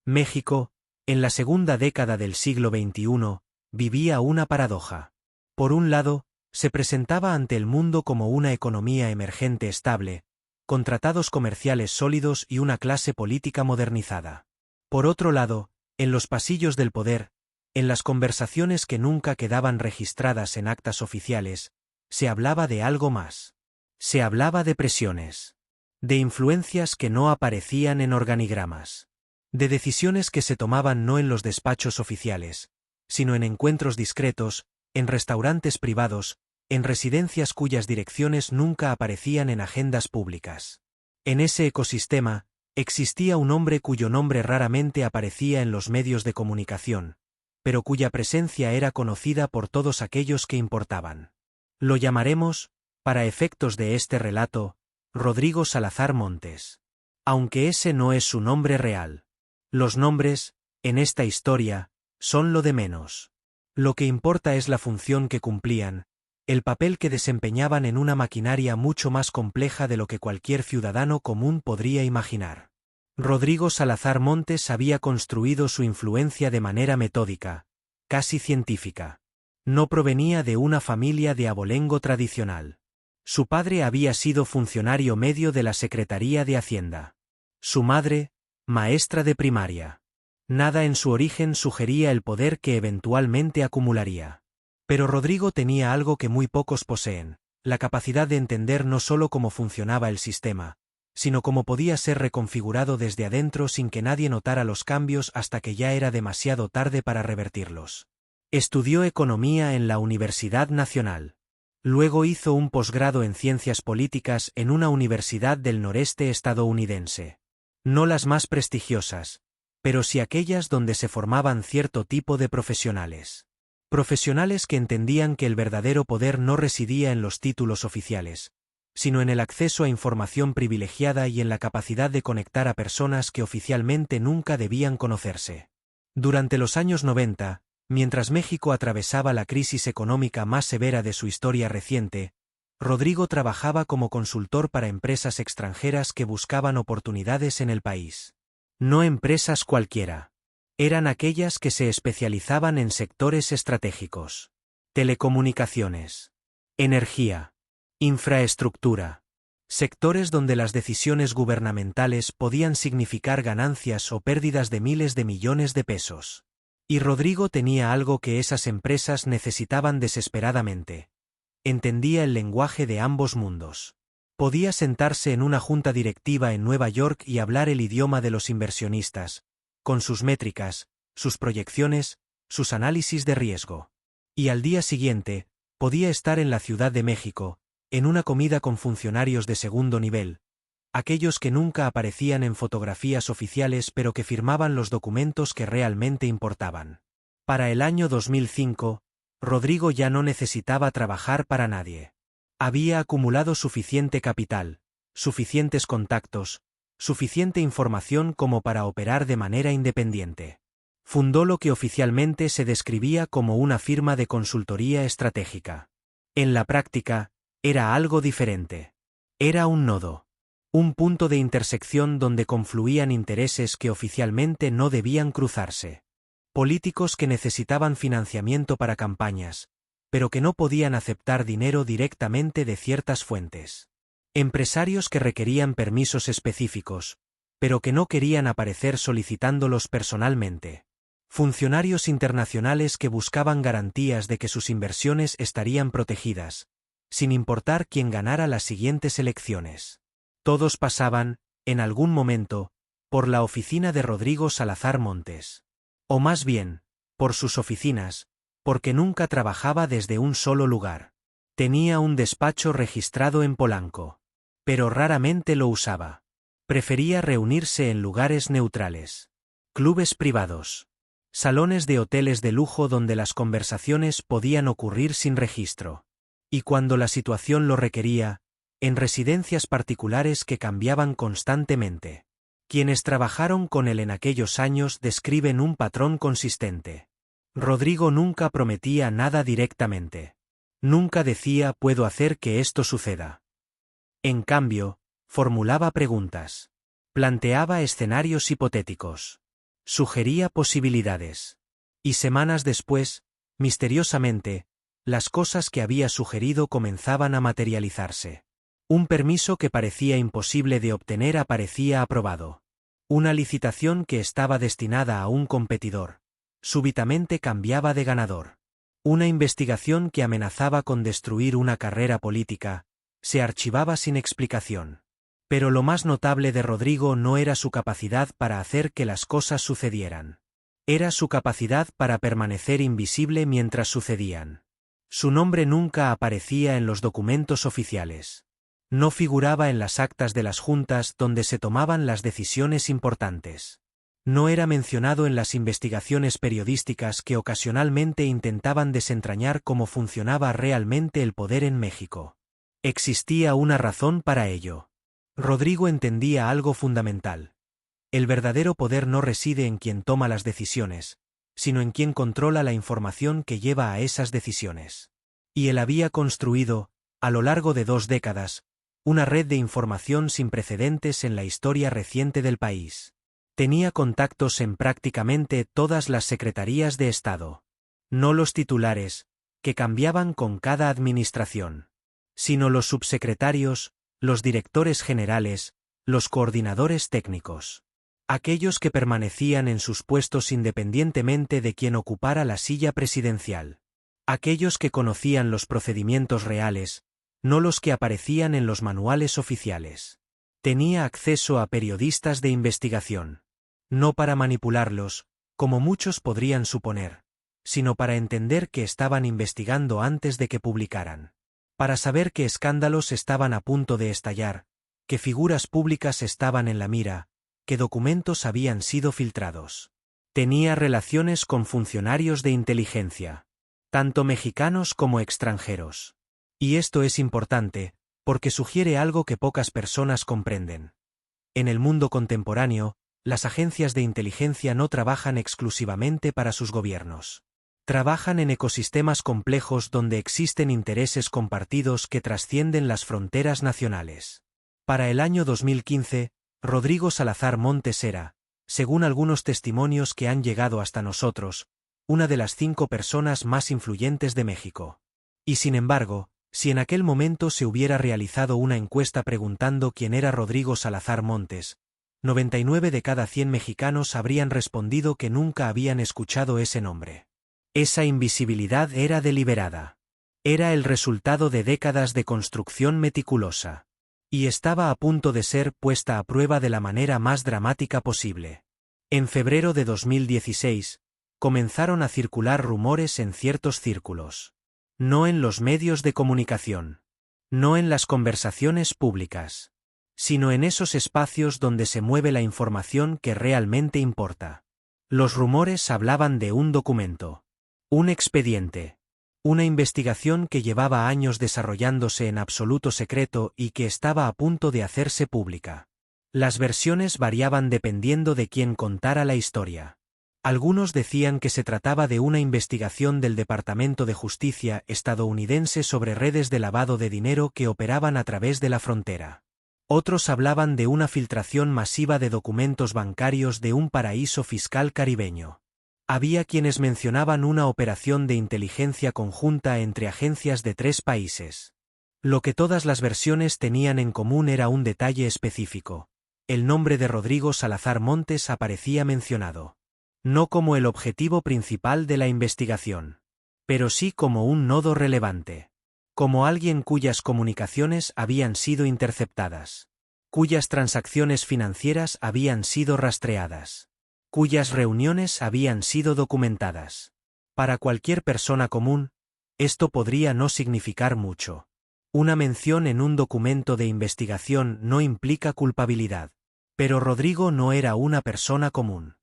México, en la segunda década del siglo XXI, vivía una paradoja. Por un lado, se presentaba ante el mundo como una economía emergente estable, con tratados comerciales sólidos y una clase política modernizada. Por otro lado, en los pasillos del poder, en las conversaciones que nunca quedaban registradas en actas oficiales, se hablaba de algo más. Se hablaba de presiones. De influencias que no aparecían en organigramas. De decisiones que se tomaban no en los despachos oficiales, sino en encuentros discretos, en restaurantes privados, en residencias cuyas direcciones nunca aparecían en agendas públicas. En ese ecosistema, existía un hombre cuyo nombre raramente aparecía en los medios de comunicación, pero cuya presencia era conocida por todos aquellos que importaban. Lo llamaremos, para efectos de este relato, Rodrigo Salazar Montes. Aunque ese no es su nombre real. Los nombres, en esta historia, son lo de menos. Lo que importa es la función que cumplían, el papel que desempeñaban en una maquinaria mucho más compleja de lo que cualquier ciudadano común podría imaginar. Rodrigo Salazar Montes había construido su influencia de manera metódica, casi científica. No provenía de una familia de abolengo tradicional. Su padre había sido funcionario medio de la Secretaría de Hacienda. Su madre, maestra de primaria. Nada en su origen sugería el poder que eventualmente acumularía. Pero Rodrigo tenía algo que muy pocos poseen, la capacidad de entender no solo cómo funcionaba el sistema, sino cómo podía ser reconfigurado desde adentro sin que nadie notara los cambios hasta que ya era demasiado tarde para revertirlos. Estudió economía en la Universidad Nacional. Luego hizo un posgrado en ciencias políticas en una universidad del noreste estadounidense. No las más prestigiosas, pero sí aquellas donde se formaban cierto tipo de profesionales. Profesionales que entendían que el verdadero poder no residía en los títulos oficiales, sino en el acceso a información privilegiada y en la capacidad de conectar a personas que oficialmente nunca debían conocerse. Durante los años 90, mientras México atravesaba la crisis económica más severa de su historia reciente, Rodrigo trabajaba como consultor para empresas extranjeras que buscaban oportunidades en el país. No empresas cualquiera. Eran aquellas que se especializaban en sectores estratégicos. Telecomunicaciones. Energía. Infraestructura. Sectores donde las decisiones gubernamentales podían significar ganancias o pérdidas de miles de millones de pesos. Y Rodrigo tenía algo que esas empresas necesitaban desesperadamente. Entendía el lenguaje de ambos mundos. Podía sentarse en una junta directiva en Nueva York y hablar el idioma de los inversionistas, con sus métricas, sus proyecciones, sus análisis de riesgo. Y al día siguiente, podía estar en la Ciudad de México, en una comida con funcionarios de segundo nivel, aquellos que nunca aparecían en fotografías oficiales pero que firmaban los documentos que realmente importaban. Para el año 2005, Rodrigo ya no necesitaba trabajar para nadie. Había acumulado suficiente capital, suficientes contactos, suficiente información como para operar de manera independiente. Fundó lo que oficialmente se describía como una firma de consultoría estratégica. En la práctica, era algo diferente. Era un nodo. Un punto de intersección donde confluían intereses que oficialmente no debían cruzarse. Políticos que necesitaban financiamiento para campañas, pero que no podían aceptar dinero directamente de ciertas fuentes. Empresarios que requerían permisos específicos, pero que no querían aparecer solicitándolos personalmente. Funcionarios internacionales que buscaban garantías de que sus inversiones estarían protegidas, sin importar quién ganara las siguientes elecciones. Todos pasaban, en algún momento, por la oficina de Rodrigo Salazar Montes. O más bien, por sus oficinas, porque nunca trabajaba desde un solo lugar. Tenía un despacho registrado en Polanco. Pero raramente lo usaba. Prefería reunirse en lugares neutrales. Clubes privados. Salones de hoteles de lujo donde las conversaciones podían ocurrir sin registro. Y cuando la situación lo requería, en residencias particulares que cambiaban constantemente. Quienes trabajaron con él en aquellos años describen un patrón consistente. Rodrigo nunca prometía nada directamente. Nunca decía puedo hacer que esto suceda. En cambio, formulaba preguntas. Planteaba escenarios hipotéticos. Sugería posibilidades. Y semanas después, misteriosamente, las cosas que había sugerido comenzaban a materializarse. Un permiso que parecía imposible de obtener aparecía aprobado. Una licitación que estaba destinada a un competidor, súbitamente cambiaba de ganador. Una investigación que amenazaba con destruir una carrera política, se archivaba sin explicación. Pero lo más notable de Rodrigo no era su capacidad para hacer que las cosas sucedieran. Era su capacidad para permanecer invisible mientras sucedían. Su nombre nunca aparecía en los documentos oficiales. No figuraba en las actas de las juntas donde se tomaban las decisiones importantes. No era mencionado en las investigaciones periodísticas que ocasionalmente intentaban desentrañar cómo funcionaba realmente el poder en México. Existía una razón para ello. Rodrigo entendía algo fundamental. El verdadero poder no reside en quien toma las decisiones, sino en quien controla la información que lleva a esas decisiones. Y él había construido, a lo largo de 2 décadas, una red de información sin precedentes en la historia reciente del país. Tenía contactos en prácticamente todas las secretarías de Estado. No los titulares, que cambiaban con cada administración, sino los subsecretarios, los directores generales, los coordinadores técnicos. Aquellos que permanecían en sus puestos independientemente de quien ocupara la silla presidencial. Aquellos que conocían los procedimientos reales, no los que aparecían en los manuales oficiales. Tenía acceso a periodistas de investigación. No para manipularlos, como muchos podrían suponer, sino para entender que estaban investigando antes de que publicaran. Para saber qué escándalos estaban a punto de estallar, qué figuras públicas estaban en la mira, qué documentos habían sido filtrados. Tenía relaciones con funcionarios de inteligencia, tanto mexicanos como extranjeros. Y esto es importante, porque sugiere algo que pocas personas comprenden. En el mundo contemporáneo, las agencias de inteligencia no trabajan exclusivamente para sus gobiernos. Trabajan en ecosistemas complejos donde existen intereses compartidos que trascienden las fronteras nacionales. Para el año 2015, Rodrigo Salazar Montes era, según algunos testimonios que han llegado hasta nosotros, una de las 5 personas más influyentes de México. Y sin embargo, si en aquel momento se hubiera realizado una encuesta preguntando quién era Rodrigo Salazar Montes, 99 de cada 100 mexicanos habrían respondido que nunca habían escuchado ese nombre. Esa invisibilidad era deliberada. Era el resultado de décadas de construcción meticulosa. Y estaba a punto de ser puesta a prueba de la manera más dramática posible. En febrero de 2016, comenzaron a circular rumores en ciertos círculos. No en los medios de comunicación. No en las conversaciones públicas. Sino en esos espacios donde se mueve la información que realmente importa. Los rumores hablaban de un documento. Un expediente. Una investigación que llevaba años desarrollándose en absoluto secreto y que estaba a punto de hacerse pública. Las versiones variaban dependiendo de quién contara la historia. Algunos decían que se trataba de una investigación del Departamento de Justicia estadounidense sobre redes de lavado de dinero que operaban a través de la frontera. Otros hablaban de una filtración masiva de documentos bancarios de un paraíso fiscal caribeño. Había quienes mencionaban una operación de inteligencia conjunta entre agencias de 3 países. Lo que todas las versiones tenían en común era un detalle específico. El nombre de Rodrigo Salazar Montes aparecía mencionado. No como el objetivo principal de la investigación, pero sí como un nodo relevante. Como alguien cuyas comunicaciones habían sido interceptadas. Cuyas transacciones financieras habían sido rastreadas. Cuyas reuniones habían sido documentadas. Para cualquier persona común, esto podría no significar mucho. Una mención en un documento de investigación no implica culpabilidad. Pero Rodrigo no era una persona común.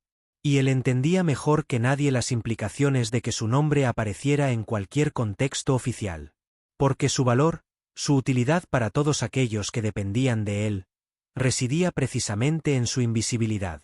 Y él entendía mejor que nadie las implicaciones de que su nombre apareciera en cualquier contexto oficial. Porque su valor, su utilidad para todos aquellos que dependían de él, residía precisamente en su invisibilidad.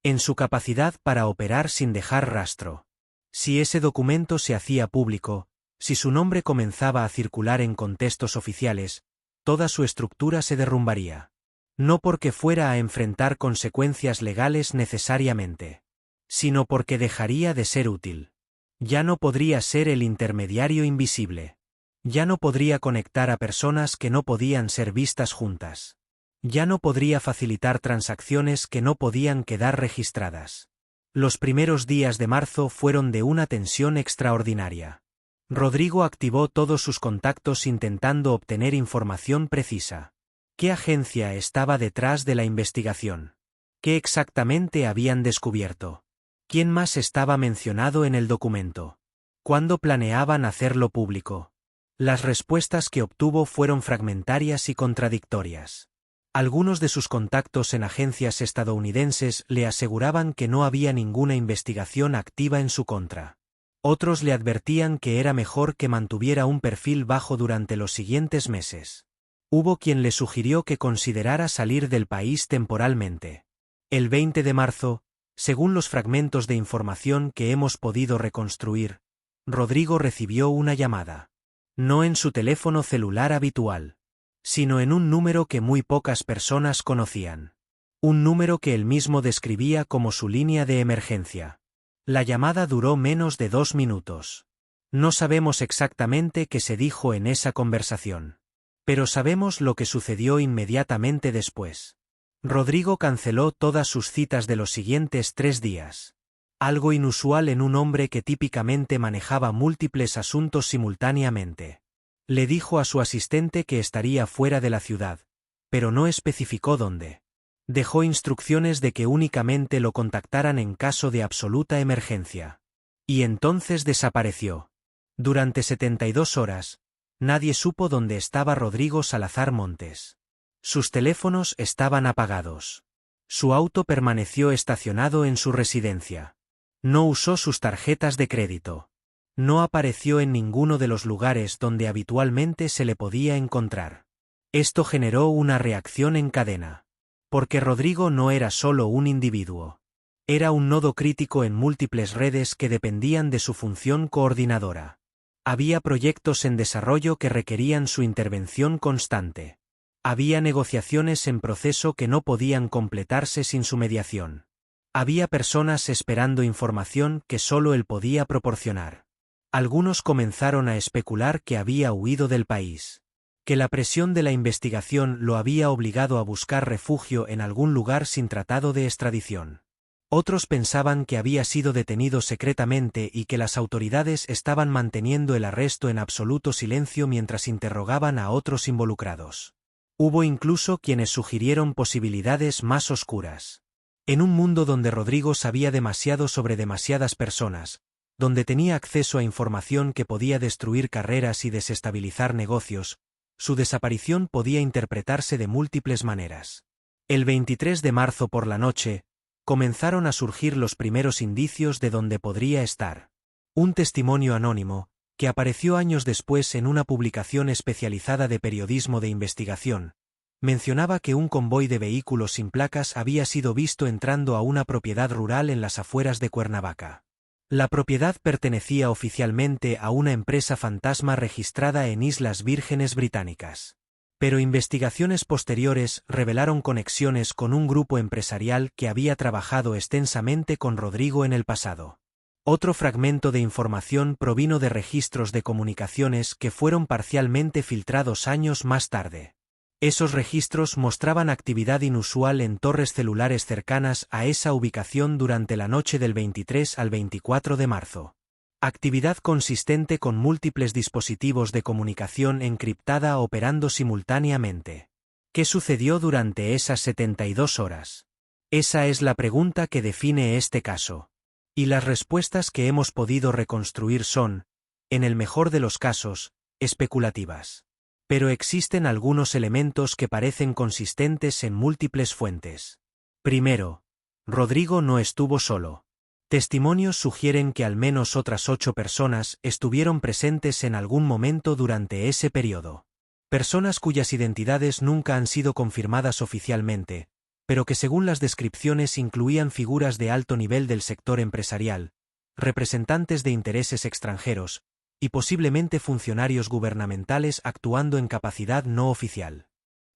En su capacidad para operar sin dejar rastro. Si ese documento se hacía público, si su nombre comenzaba a circular en contextos oficiales, toda su estructura se derrumbaría. No porque fuera a enfrentar consecuencias legales necesariamente, sino porque dejaría de ser útil. Ya no podría ser el intermediario invisible. Ya no podría conectar a personas que no podían ser vistas juntas. Ya no podría facilitar transacciones que no podían quedar registradas. Los primeros días de marzo fueron de una tensión extraordinaria. Rodrigo activó todos sus contactos intentando obtener información precisa. ¿Qué agencia estaba detrás de la investigación? ¿Qué exactamente habían descubierto? ¿Quién más estaba mencionado en el documento? ¿Cuándo planeaban hacerlo público? Las respuestas que obtuvo fueron fragmentarias y contradictorias. Algunos de sus contactos en agencias estadounidenses le aseguraban que no había ninguna investigación activa en su contra. Otros le advertían que era mejor que mantuviera un perfil bajo durante los siguientes meses. Hubo quien le sugirió que considerara salir del país temporalmente. El 20 de marzo, según los fragmentos de información que hemos podido reconstruir, Rodrigo recibió una llamada. No en su teléfono celular habitual, sino en un número que muy pocas personas conocían. Un número que él mismo describía como su línea de emergencia. La llamada duró menos de 2 minutos. No sabemos exactamente qué se dijo en esa conversación. Pero sabemos lo que sucedió inmediatamente después. Rodrigo canceló todas sus citas de los siguientes 3 días. Algo inusual en un hombre que típicamente manejaba múltiples asuntos simultáneamente. Le dijo a su asistente que estaría fuera de la ciudad, pero no especificó dónde. Dejó instrucciones de que únicamente lo contactaran en caso de absoluta emergencia. Y entonces desapareció. Durante 72 horas, nadie supo dónde estaba Rodrigo Salazar Montes. Sus teléfonos estaban apagados. Su auto permaneció estacionado en su residencia. No usó sus tarjetas de crédito. No apareció en ninguno de los lugares donde habitualmente se le podía encontrar. Esto generó una reacción en cadena. Porque Rodrigo no era solo un individuo. Era un nodo crítico en múltiples redes que dependían de su función coordinadora. Había proyectos en desarrollo que requerían su intervención constante. Había negociaciones en proceso que no podían completarse sin su mediación. Había personas esperando información que solo él podía proporcionar. Algunos comenzaron a especular que había huido del país. Que la presión de la investigación lo había obligado a buscar refugio en algún lugar sin tratado de extradición. Otros pensaban que había sido detenido secretamente y que las autoridades estaban manteniendo el arresto en absoluto silencio mientras interrogaban a otros involucrados. Hubo incluso quienes sugirieron posibilidades más oscuras. En un mundo donde Rodrigo sabía demasiado sobre demasiadas personas, donde tenía acceso a información que podía destruir carreras y desestabilizar negocios, su desaparición podía interpretarse de múltiples maneras. El 23 de marzo por la noche, comenzaron a surgir los primeros indicios de dónde podría estar. Un testimonio anónimo, que apareció años después en una publicación especializada de periodismo de investigación, mencionaba que un convoy de vehículos sin placas había sido visto entrando a una propiedad rural en las afueras de Cuernavaca. La propiedad pertenecía oficialmente a una empresa fantasma registrada en Islas Vírgenes Británicas. Pero investigaciones posteriores revelaron conexiones con un grupo empresarial que había trabajado extensamente con Rodrigo en el pasado. Otro fragmento de información provino de registros de comunicaciones que fueron parcialmente filtrados años más tarde. Esos registros mostraban actividad inusual en torres celulares cercanas a esa ubicación durante la noche del 23 al 24 de marzo. Actividad consistente con múltiples dispositivos de comunicación encriptada operando simultáneamente. ¿Qué sucedió durante esas 72 horas? Esa es la pregunta que define este caso. Y las respuestas que hemos podido reconstruir son, en el mejor de los casos, especulativas. Pero existen algunos elementos que parecen consistentes en múltiples fuentes. Primero, Rodrigo no estuvo solo. Testimonios sugieren que al menos otras 8 personas estuvieron presentes en algún momento durante ese periodo. Personas cuyas identidades nunca han sido confirmadas oficialmente, pero que según las descripciones incluían figuras de alto nivel del sector empresarial, representantes de intereses extranjeros, y posiblemente funcionarios gubernamentales actuando en capacidad no oficial.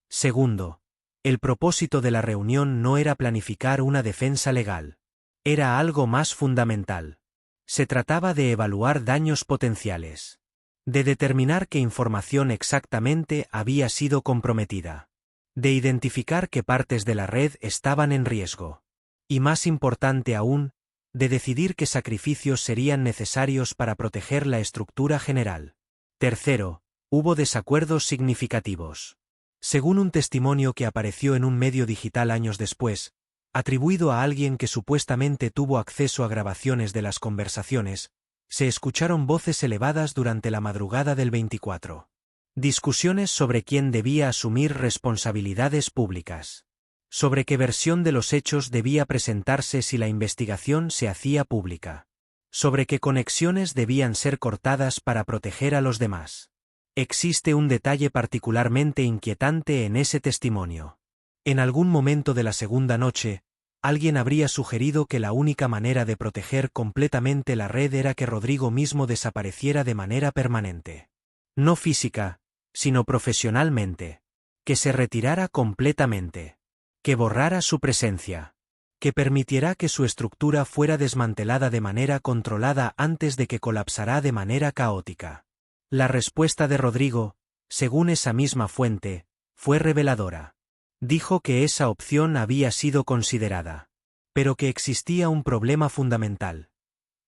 Segundo, el propósito de la reunión no era planificar una defensa legal. Era algo más fundamental. Se trataba de evaluar daños potenciales. De determinar qué información exactamente había sido comprometida. De identificar qué partes de la red estaban en riesgo. Y más importante aún, de decidir qué sacrificios serían necesarios para proteger la estructura general. Tercero, hubo desacuerdos significativos. Según un testimonio que apareció en un medio digital años después, atribuido a alguien que supuestamente tuvo acceso a grabaciones de las conversaciones, se escucharon voces elevadas durante la madrugada del 24. Discusiones sobre quién debía asumir responsabilidades públicas. Sobre qué versión de los hechos debía presentarse si la investigación se hacía pública. Sobre qué conexiones debían ser cortadas para proteger a los demás. Existe un detalle particularmente inquietante en ese testimonio. En algún momento de la segunda noche, alguien habría sugerido que la única manera de proteger completamente la red era que Rodrigo mismo desapareciera de manera permanente. No física, sino profesionalmente. Que se retirara completamente. Que borrara su presencia. Que permitiera que su estructura fuera desmantelada de manera controlada antes de que colapsara de manera caótica. La respuesta de Rodrigo, según esa misma fuente, fue reveladora. Dijo que esa opción había sido considerada. Pero que existía un problema fundamental.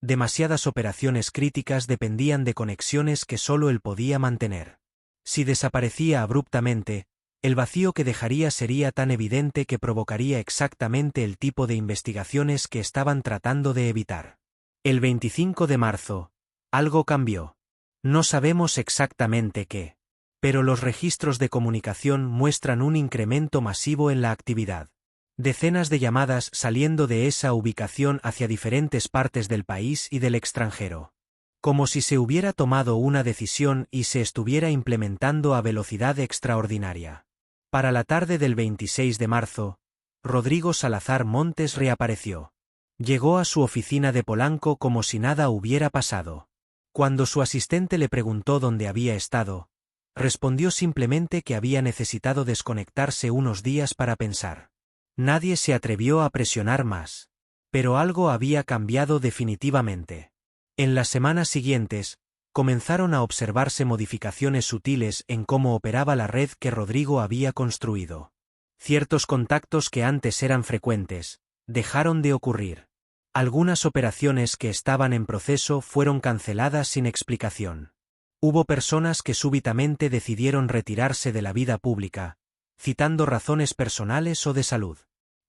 Demasiadas operaciones críticas dependían de conexiones que solo él podía mantener. Si desaparecía abruptamente, el vacío que dejaría sería tan evidente que provocaría exactamente el tipo de investigaciones que estaban tratando de evitar. El 25 de marzo, algo cambió. No sabemos exactamente qué. Pero los registros de comunicación muestran un incremento masivo en la actividad. Decenas de llamadas saliendo de esa ubicación hacia diferentes partes del país y del extranjero. Como si se hubiera tomado una decisión y se estuviera implementando a velocidad extraordinaria. Para la tarde del 26 de marzo, Rodrigo Salazar Montes reapareció. Llegó a su oficina de Polanco como si nada hubiera pasado. Cuando su asistente le preguntó dónde había estado, respondió simplemente que había necesitado desconectarse unos días para pensar. Nadie se atrevió a presionar más. Pero algo había cambiado definitivamente. En las semanas siguientes, comenzaron a observarse modificaciones sutiles en cómo operaba la red que Rodrigo había construido. Ciertos contactos que antes eran frecuentes, dejaron de ocurrir. Algunas operaciones que estaban en proceso fueron canceladas sin explicación. Hubo personas que súbitamente decidieron retirarse de la vida pública, citando razones personales o de salud.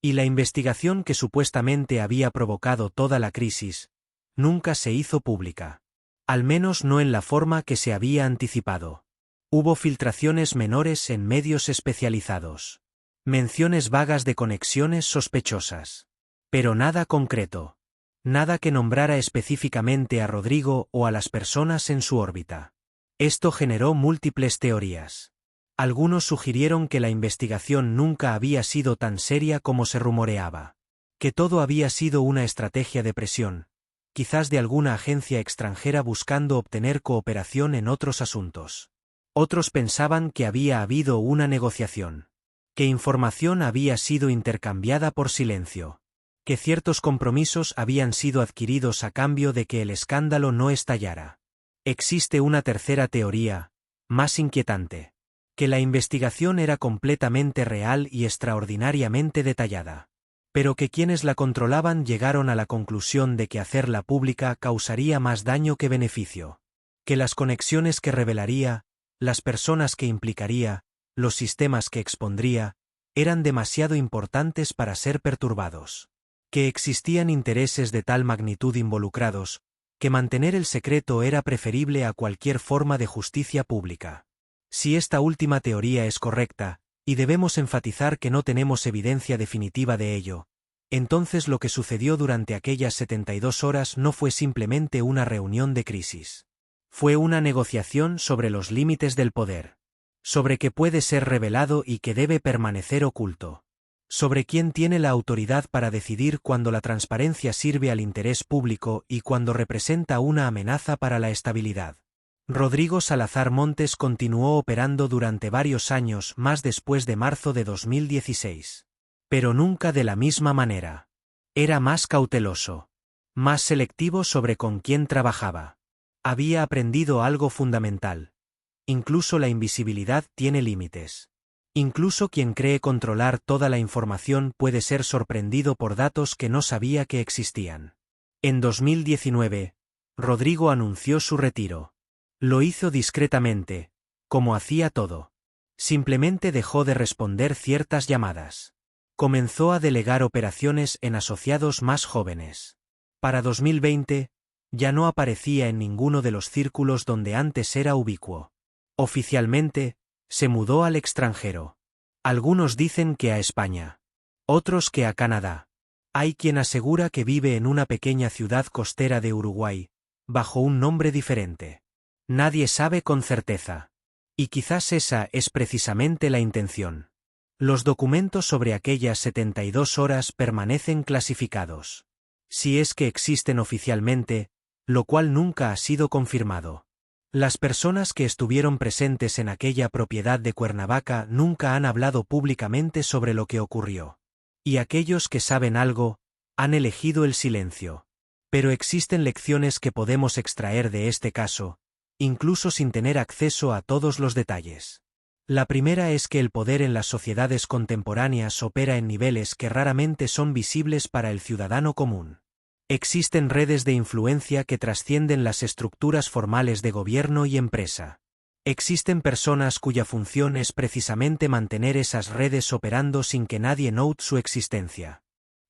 Y la investigación que supuestamente había provocado toda la crisis, nunca se hizo pública. Al menos no en la forma que se había anticipado. Hubo filtraciones menores en medios especializados. Menciones vagas de conexiones sospechosas. Pero nada concreto. Nada que nombrara específicamente a Rodrigo o a las personas en su órbita. Esto generó múltiples teorías. Algunos sugirieron que la investigación nunca había sido tan seria como se rumoreaba. Que todo había sido una estrategia de presión, quizás de alguna agencia extranjera buscando obtener cooperación en otros asuntos. Otros pensaban que había habido una negociación. Que información había sido intercambiada por silencio. Que ciertos compromisos habían sido adquiridos a cambio de que el escándalo no estallara. Existe una tercera teoría, más inquietante. Que la investigación era completamente real y extraordinariamente detallada. Pero que quienes la controlaban llegaron a la conclusión de que hacerla pública causaría más daño que beneficio. Que las conexiones que revelaría, las personas que implicaría, los sistemas que expondría, eran demasiado importantes para ser perturbados. Que existían intereses de tal magnitud involucrados, que mantener el secreto era preferible a cualquier forma de justicia pública. Si esta última teoría es correcta, y debemos enfatizar que no tenemos evidencia definitiva de ello, entonces lo que sucedió durante aquellas 72 horas no fue simplemente una reunión de crisis. Fue una negociación sobre los límites del poder. Sobre qué puede ser revelado y qué debe permanecer oculto. Sobre quién tiene la autoridad para decidir cuando la transparencia sirve al interés público y cuando representa una amenaza para la estabilidad. Rodrigo Salazar Montes continuó operando durante varios años más después de marzo de 2016. Pero nunca de la misma manera. Era más cauteloso. Más selectivo sobre con quién trabajaba. Había aprendido algo fundamental. Incluso la invisibilidad tiene límites. Incluso quien cree controlar toda la información puede ser sorprendido por datos que no sabía que existían. En 2019, Rodrigo anunció su retiro. Lo hizo discretamente, como hacía todo. Simplemente dejó de responder ciertas llamadas. Comenzó a delegar operaciones en asociados más jóvenes. Para 2020, ya no aparecía en ninguno de los círculos donde antes era ubicuo. Oficialmente, se mudó al extranjero. Algunos dicen que a España. Otros que a Canadá. Hay quien asegura que vive en una pequeña ciudad costera de Uruguay, bajo un nombre diferente. Nadie sabe con certeza. Y quizás esa es precisamente la intención. Los documentos sobre aquellas 72 horas permanecen clasificados. Si es que existen oficialmente, lo cual nunca ha sido confirmado. Las personas que estuvieron presentes en aquella propiedad de Cuernavaca nunca han hablado públicamente sobre lo que ocurrió. Y aquellos que saben algo, han elegido el silencio. Pero existen lecciones que podemos extraer de este caso, incluso sin tener acceso a todos los detalles. La primera es que el poder en las sociedades contemporáneas opera en niveles que raramente son visibles para el ciudadano común. Existen redes de influencia que trascienden las estructuras formales de gobierno y empresa. Existen personas cuya función es precisamente mantener esas redes operando sin que nadie note su existencia.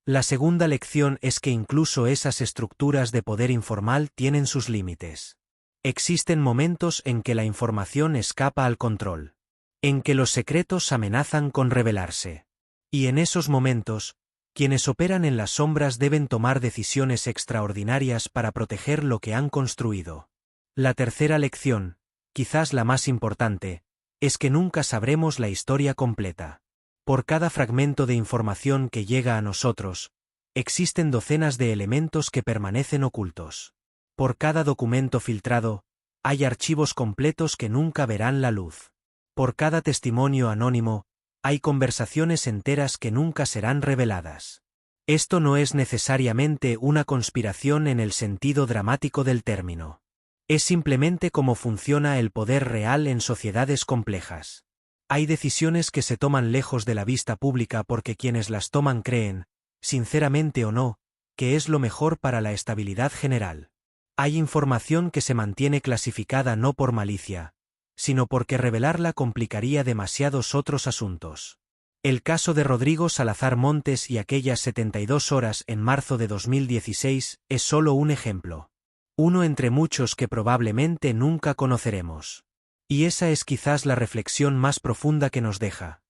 La segunda lección es que incluso esas estructuras de poder informal tienen sus límites. Existen momentos en que la información escapa al control, en que los secretos amenazan con revelarse. Y en esos momentos, quienes operan en las sombras deben tomar decisiones extraordinarias para proteger lo que han construido. La tercera lección, quizás la más importante, es que nunca sabremos la historia completa. Por cada fragmento de información que llega a nosotros, existen docenas de elementos que permanecen ocultos. Por cada documento filtrado, hay archivos completos que nunca verán la luz. Por cada testimonio anónimo, hay conversaciones enteras que nunca serán reveladas. Esto no es necesariamente una conspiración en el sentido dramático del término. Es simplemente cómo funciona el poder real en sociedades complejas. Hay decisiones que se toman lejos de la vista pública porque quienes las toman creen, sinceramente o no, que es lo mejor para la estabilidad general. Hay información que se mantiene clasificada no por malicia, sino porque revelarla complicaría demasiados otros asuntos. El caso de Rodrigo Salazar Montes y aquellas 72 horas en marzo de 2016 es solo un ejemplo. Uno entre muchos que probablemente nunca conoceremos. Y esa es quizás la reflexión más profunda que nos deja.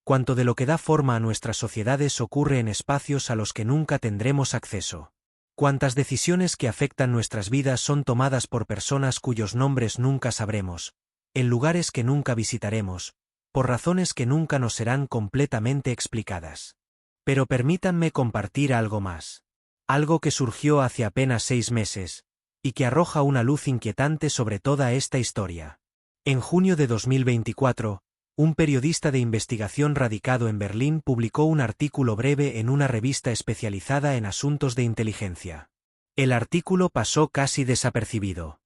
Cuánto de lo que da forma a nuestras sociedades ocurre en espacios a los que nunca tendremos acceso. Cuántas decisiones que afectan nuestras vidas son tomadas por personas cuyos nombres nunca sabremos, en lugares que nunca visitaremos, por razones que nunca nos serán completamente explicadas. Pero permítanme compartir algo más. Algo que surgió hace apenas 6 meses, y que arroja una luz inquietante sobre toda esta historia. En junio de 2024, un periodista de investigación radicado en Berlín publicó un artículo breve en una revista especializada en asuntos de inteligencia. El artículo pasó casi desapercibido.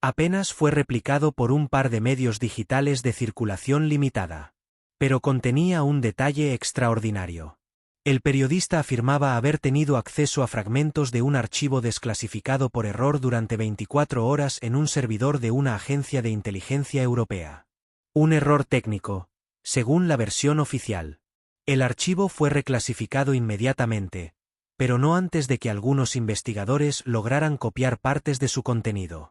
Apenas fue replicado por un par de medios digitales de circulación limitada. Pero contenía un detalle extraordinario. El periodista afirmaba haber tenido acceso a fragmentos de un archivo desclasificado por error durante 24 horas en un servidor de una agencia de inteligencia europea. Un error técnico, según la versión oficial. El archivo fue reclasificado inmediatamente, pero no antes de que algunos investigadores lograran copiar partes de su contenido.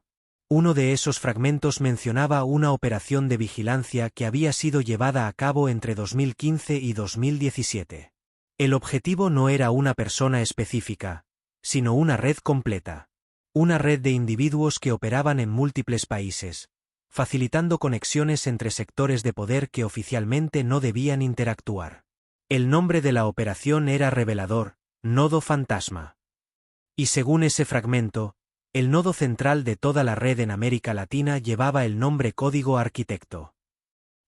Uno de esos fragmentos mencionaba una operación de vigilancia que había sido llevada a cabo entre 2015 y 2017. El objetivo no era una persona específica, sino una red completa. Una red de individuos que operaban en múltiples países, facilitando conexiones entre sectores de poder que oficialmente no debían interactuar. El nombre de la operación era revelador, Nodo Fantasma. Y según ese fragmento, el nodo central de toda la red en América Latina llevaba el nombre Código Arquitecto.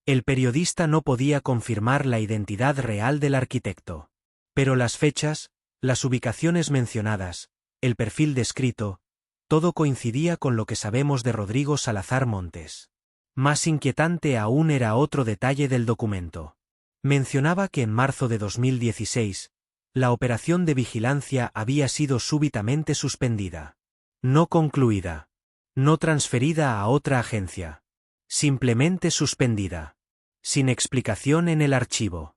El periodista no podía confirmar la identidad real del arquitecto. Pero las fechas, Las ubicaciones mencionadas, el perfil descrito, todo coincidía con lo que sabemos de Rodrigo Salazar Montes. Más inquietante aún era otro detalle del documento. Mencionaba que en marzo de 2016, la operación de vigilancia había sido súbitamente suspendida. No concluida. No transferida a otra agencia. Simplemente suspendida. Sin explicación en el archivo.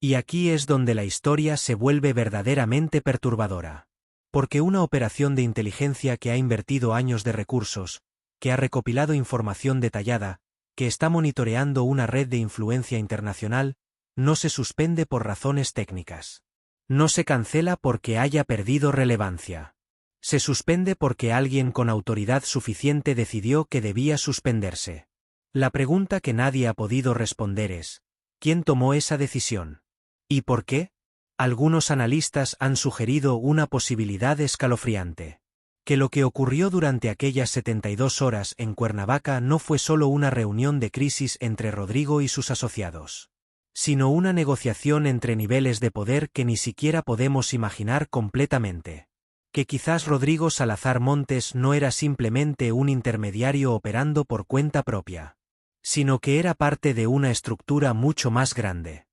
Y aquí es donde la historia se vuelve verdaderamente perturbadora. Porque una operación de inteligencia que ha invertido años de recursos, que ha recopilado información detallada, que está monitoreando una red de influencia internacional, no se suspende por razones técnicas. No se cancela porque haya perdido relevancia. Se suspende porque alguien con autoridad suficiente decidió que debía suspenderse. La pregunta que nadie ha podido responder es, ¿quién tomó esa decisión? ¿Y por qué? Algunos analistas han sugerido una posibilidad escalofriante. Que lo que ocurrió durante aquellas 72 horas en Cuernavaca no fue solo una reunión de crisis entre Rodrigo y sus asociados, sino una negociación entre niveles de poder que ni siquiera podemos imaginar completamente. Que quizás Rodrigo Salazar Montes no era simplemente un intermediario operando por cuenta propia, sino que era parte de una estructura mucho más grande.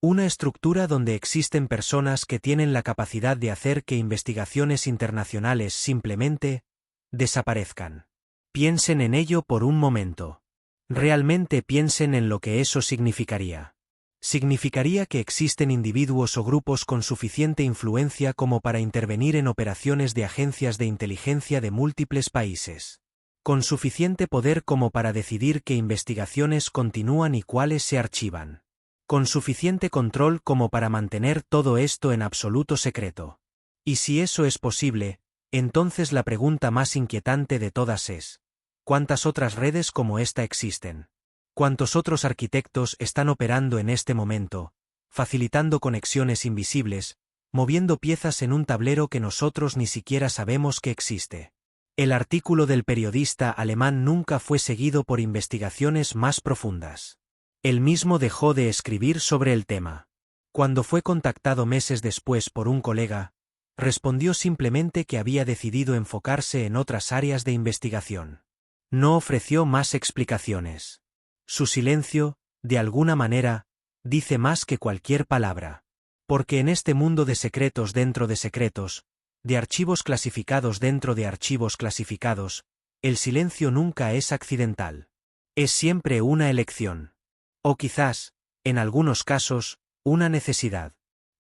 Una estructura donde existen personas que tienen la capacidad de hacer que investigaciones internacionales simplemente desaparezcan. Piensen en ello por un momento. Realmente piensen en lo que eso significaría. Significaría que existen individuos o grupos con suficiente influencia como para intervenir en operaciones de agencias de inteligencia de múltiples países. Con suficiente poder como para decidir qué investigaciones continúan y cuáles se archivan. Con suficiente control como para mantener todo esto en absoluto secreto. Y si eso es posible, entonces la pregunta más inquietante de todas es, ¿cuántas otras redes como esta existen? ¿Cuántos otros arquitectos están operando en este momento, facilitando conexiones invisibles, moviendo piezas en un tablero que nosotros ni siquiera sabemos que existe? El artículo del periodista alemán nunca fue seguido por investigaciones más profundas. Él mismo dejó de escribir sobre el tema. Cuando fue contactado meses después por un colega, respondió simplemente que había decidido enfocarse en otras áreas de investigación. No ofreció más explicaciones. Su silencio, de alguna manera, dice más que cualquier palabra. Porque en este mundo de secretos dentro de secretos, de archivos clasificados dentro de archivos clasificados, el silencio nunca es accidental. Es siempre una elección. O quizás, en algunos casos, una necesidad.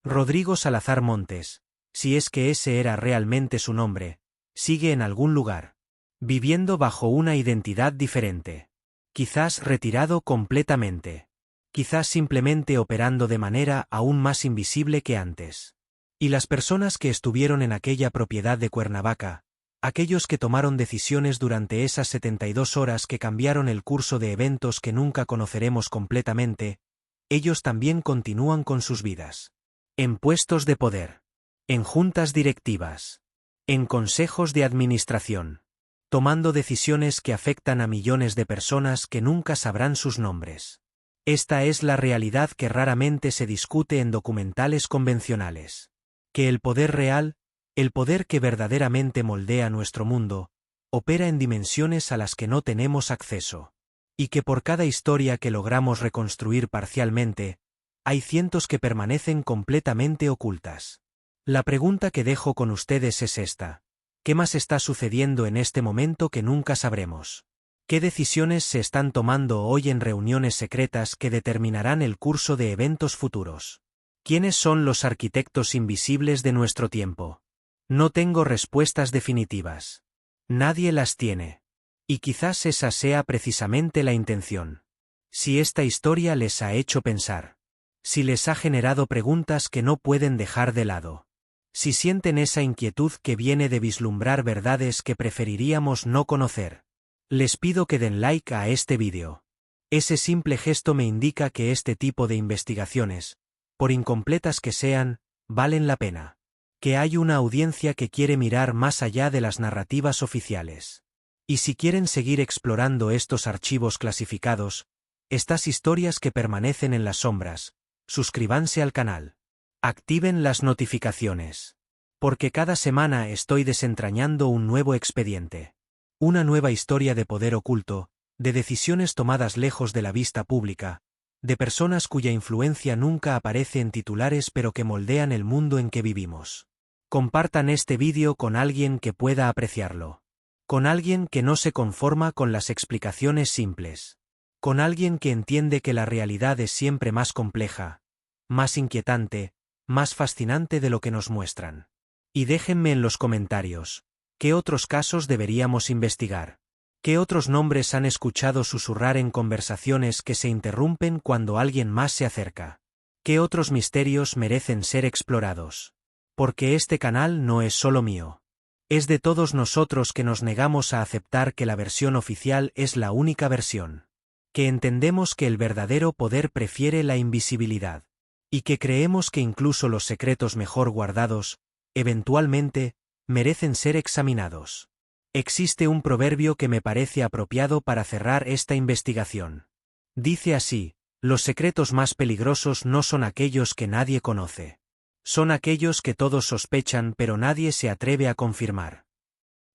Rodrigo Salazar Montes, si es que ese era realmente su nombre, sigue en algún lugar, viviendo bajo una identidad diferente. Quizás retirado completamente. Quizás simplemente operando de manera aún más invisible que antes. Y las personas que estuvieron en aquella propiedad de Cuernavaca, aquellos que tomaron decisiones durante esas 72 horas que cambiaron el curso de eventos que nunca conoceremos completamente, ellos también continúan con sus vidas. En puestos de poder. En juntas directivas. En consejos de administración. Tomando decisiones que afectan a millones de personas que nunca sabrán sus nombres. Esta es la realidad que raramente se discute en documentales convencionales. Que el poder real, el poder que verdaderamente moldea nuestro mundo, opera en dimensiones a las que no tenemos acceso. Y que por cada historia que logramos reconstruir parcialmente, hay cientos que permanecen completamente ocultas. La pregunta que dejo con ustedes es esta. ¿Qué más está sucediendo en este momento que nunca sabremos? ¿Qué decisiones se están tomando hoy en reuniones secretas que determinarán el curso de eventos futuros? ¿Quiénes son los arquitectos invisibles de nuestro tiempo? No tengo respuestas definitivas. Nadie las tiene. Y quizás esa sea precisamente la intención. Si esta historia les ha hecho pensar. Si les ha generado preguntas que no pueden dejar de lado. Si sienten esa inquietud que viene de vislumbrar verdades que preferiríamos no conocer. Les pido que den like a este vídeo. Ese simple gesto me indica que este tipo de investigaciones, por incompletas que sean, valen la pena. Que hay una audiencia que quiere mirar más allá de las narrativas oficiales. Y si quieren seguir explorando estos archivos clasificados, estas historias que permanecen en las sombras, suscríbanse al canal. Activen las notificaciones. Porque cada semana estoy desentrañando un nuevo expediente. Una nueva historia de poder oculto, de decisiones tomadas lejos de la vista pública, de personas cuya influencia nunca aparece en titulares pero que moldean el mundo en que vivimos. Compartan este vídeo con alguien que pueda apreciarlo. Con alguien que no se conforma con las explicaciones simples. Con alguien que entiende que la realidad es siempre más compleja, más inquietante, más fascinante de lo que nos muestran. Y déjenme en los comentarios, ¿qué otros casos deberíamos investigar? ¿Qué otros nombres han escuchado susurrar en conversaciones que se interrumpen cuando alguien más se acerca? ¿Qué otros misterios merecen ser explorados? Porque este canal no es solo mío. Es de todos nosotros que nos negamos a aceptar que la versión oficial es la única versión. Que entendemos que el verdadero poder prefiere la invisibilidad. Y que creemos que incluso los secretos mejor guardados, eventualmente, merecen ser examinados. Existe un proverbio que me parece apropiado para cerrar esta investigación. Dice así: los secretos más peligrosos no son aquellos que nadie conoce. Son aquellos que todos sospechan pero nadie se atreve a confirmar.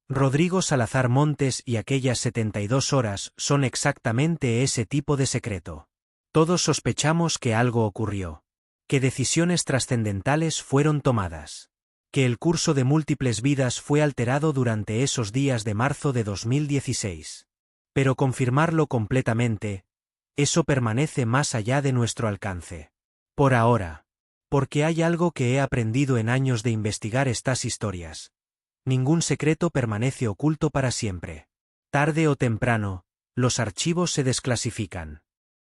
Rodrigo Salazar Montes y aquellas 72 horas son exactamente ese tipo de secreto. Todos sospechamos que algo ocurrió. Que decisiones trascendentales fueron tomadas. Que el curso de múltiples vidas fue alterado durante esos días de marzo de 2016. Pero confirmarlo completamente, eso permanece más allá de nuestro alcance. Por ahora. Porque hay algo que he aprendido en años de investigar estas historias. Ningún secreto permanece oculto para siempre. Tarde o temprano, los archivos se desclasifican.